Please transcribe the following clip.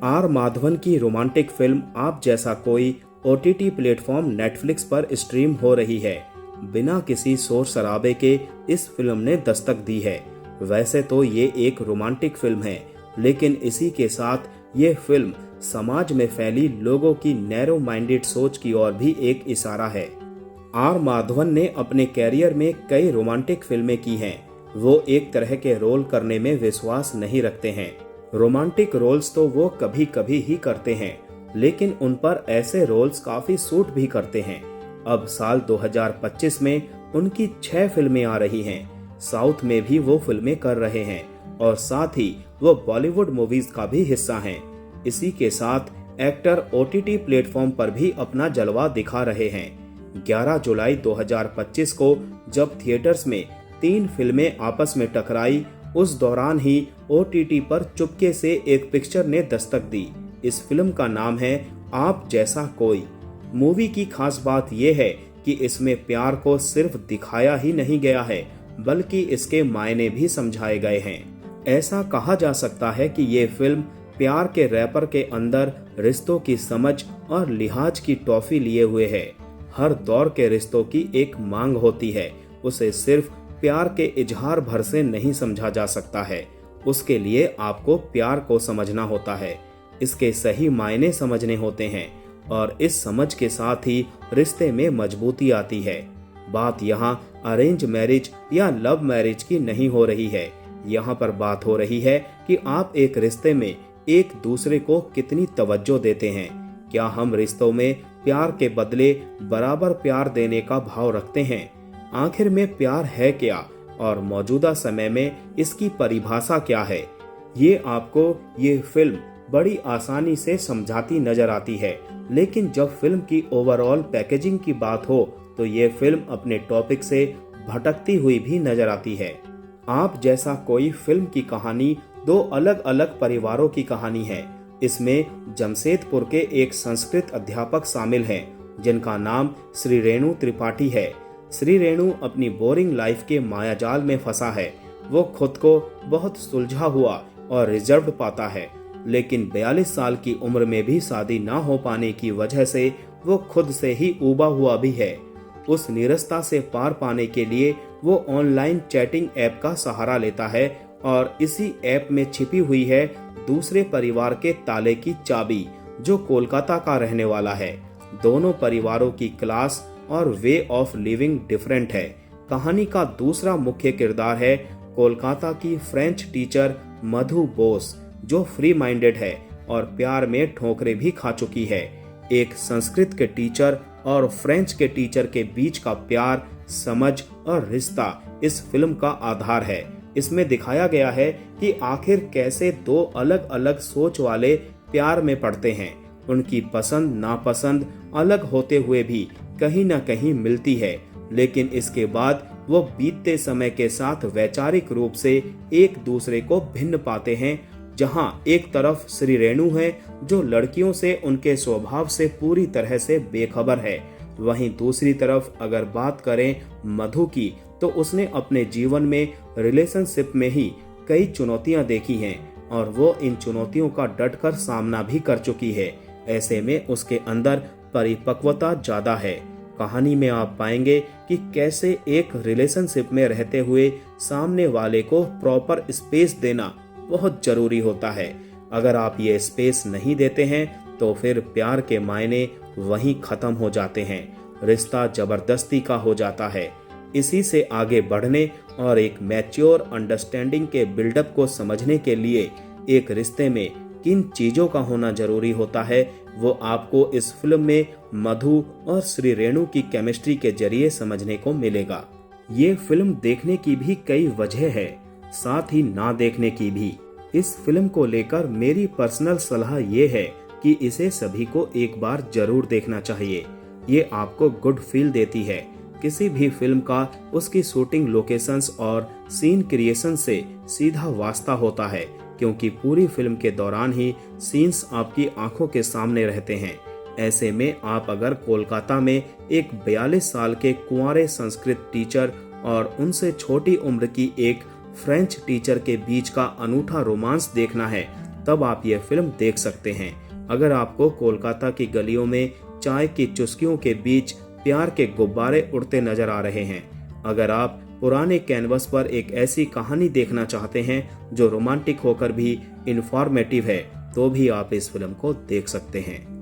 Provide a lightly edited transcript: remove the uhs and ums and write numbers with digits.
Are Madhavan की romantic film आप जैसा कोई ओटीटी प्लेटफॉर्म नेटफ्लिक्स पर स्ट्रीम हो रही है। बिना किसी शोर शराबे के इस फिल्म ने दस्तक दी है। वैसे तो ये एक रोमांटिक फिल्म है, लेकिन इसी के साथ ये फिल्म समाज में फैली लोगों की नैरो माइंडेड सोच की ओर भी एक इशारा है। आर माधवन ने अपने कैरियर में कई रोमांटिक फिल्में की हैं। वो एक तरह के रोल करने में विश्वास नहीं रखते हैं। रोमांटिक रोल्स तो वो कभी कभी ही करते हैं, लेकिन उन पर ऐसे रोल्स काफी सूट भी करते हैं। अब साल 2025 में उनकी 6 फिल्में आ रही हैं। साउथ में भी वो फिल्में कर रहे हैं और साथ ही वो बॉलीवुड मूवीज का भी हिस्सा हैं। इसी के साथ एक्टर ओटीटी प्लेटफॉर्म पर भी अपना जलवा दिखा रहे हैं। 11 जुलाई 2025 को जब थिएटर्स में 3 फिल्में आपस में टकराई, उस दौरान ही ओटीटी पर चुपके से एक पिक्चर ने दस्तक दी। इस फिल्म का नाम है आप जैसा कोई। मूवी की खास बात यह है कि इसमें प्यार को सिर्फ दिखाया ही नहीं गया है, बल्कि इसके मायने भी समझाए गए हैं। ऐसा कहा जा सकता है कि ये फिल्म प्यार के रैपर के अंदर रिश्तों की समझ और लिहाज की टॉफी लिए हुए है। हर दौर के रिश्तों की एक मांग होती है, उसे सिर्फ प्यार के इजहार भर से नहीं समझा जा सकता है। उसके लिए आपको प्यार को समझना होता है, इसके सही मायने समझने होते हैं और इस समझ के साथ ही रिश्ते में मजबूती आती है। बात यहाँ अरेंज मैरिज या लव मैरिज की नहीं हो रही है। यहाँ पर बात हो रही है कि आप एक रिश्ते में एक दूसरे को कितनी तवज्जो देते हैं। क्या हम रिश्तों में प्यार के बदले बराबर प्यार देने का भाव रखते हैं? आखिर में प्यार है क्या और मौजूदा समय में इसकी परिभाषा क्या है? ये आपको ये फिल्म बड़ी आसानी से समझाती नजर आती है, लेकिन जब फिल्म की ओवरऑल पैकेजिंग की बात हो तो ये फिल्म अपने टॉपिक से भटकती हुई भी नजर आती है। आप जैसा कोई फिल्म की कहानी 2 अलग अलग परिवारों की कहानी है। इसमें जमशेदपुर के एक संस्कृत अध्यापक शामिल हैं, जिनका नाम श्री रेणु त्रिपाठी है। श्री रेणु अपनी बोरिंग लाइफ के मायाजाल में फंसा है। वो खुद को बहुत सुलझा हुआ और रिजर्व्ड पाता है, लेकिन 42 साल की उम्र में भी शादी ना हो पाने की वजह से वो खुद से ही ऊबा हुआ भी है। उस निरस्ता से पार पाने के लिए वो ऑनलाइन चैटिंग ऐप का सहारा लेता है और इसी ऐप में छिपी हुई है दूसरे परिवार के ताले की चाबी, जो कोलकाता का रहने वाला है। दोनों परिवारों की क्लास और वे ऑफ लिविंग डिफरेंट है। कहानी का दूसरा मुख्य किरदार है कोलकाता की फ्रेंच टीचर मधु बोस, जो फ्री माइंडेड है और प्यार में ठोकरें भी खा चुकी है। एक संस्कृत के टीचर और फ्रेंच के टीचर के बीच का प्यार, समझ और रिश्ता इस फिल्म का आधार है। इसमें दिखाया गया है कि आखिर कैसे 2 अलग अलग सोच वाले प्यार में पड़ते हैं। उनकी पसंद नापसंद अलग होते हुए भी कहीं ना कहीं मिलती है, लेकिन इसके बाद वो बीतते समय के साथ वैचारिक रूप से एक दूसरे को भिन्न पाते हैं। जहां एक तरफ श्री रेणु है, जो लड़कियों से उनके स्वभाव से पूरी तरह से बेखबर है, वहीं दूसरी तरफ अगर बात करें मधु की, तो उसने अपने जीवन में रिलेशनशिप में ही कई चुनौतियां देखी हैं और वो इन चुनौतियों का डटकर सामना भी कर चुकी है। ऐसे में उसके अंदर परिपक्वता ज्यादा है। कहानी में आप पाएंगे कि कैसे एक रिलेशनशिप में रहते हुए सामने वाले को प्रॉपर स्पेस देना बहुत जरूरी होता है। अगर आप ये स्पेस नहीं देते हैं तो फिर प्यार के मायने वहीं खत्म हो जाते हैं। रिश्ता जबरदस्ती का हो जाता है। इसी से आगे बढ़ने और एक मैच्योर अंडरस्टैंडिंग के बिल्डअप को समझने के लिए एक रिश्ते में किन चीजों का होना जरूरी होता है, वो आपको इस फिल्म में मधु और श्री रेणु की केमिस्ट्री के जरिए समझने को मिलेगा। ये फिल्म देखने की भी कई वजह है, साथ ही ना देखने की भी। इस फिल्म को लेकर मेरी पर्सनल सलाह ये है कि इसे सभी को एक बार जरूर देखना चाहिए। ये आपको गुड फील देती है। किसी भी फिल्म का उसकी शूटिंग लोकेशंस और सीन क्रिएशन से सीधा वास्ता होता है, क्योंकि पूरी फिल्म के दौरान ही सीन्स आपकी आंखों के सामने रहते हैं। ऐसे में आप अगर कोलकाता में एक 42 साल के कुंवारे संस्कृत टीचर और उनसे छोटी उम्र की एक फ्रेंच टीचर के बीच का अनूठा रोमांस देखना है, तब आप ये फिल्म देख सकते हैं। अगर आपको कोलकाता की गलियों में चाय की चुस्कियों के बीच प्यार के गुब्बारे उड़ते नजर आ रहे हैं, अगर आप पुराने कैनवस पर एक ऐसी कहानी देखना चाहते हैं जो रोमांटिक होकर भी इंफॉर्मेटिव है, तो भी आप इस फिल्म को देख सकते हैं।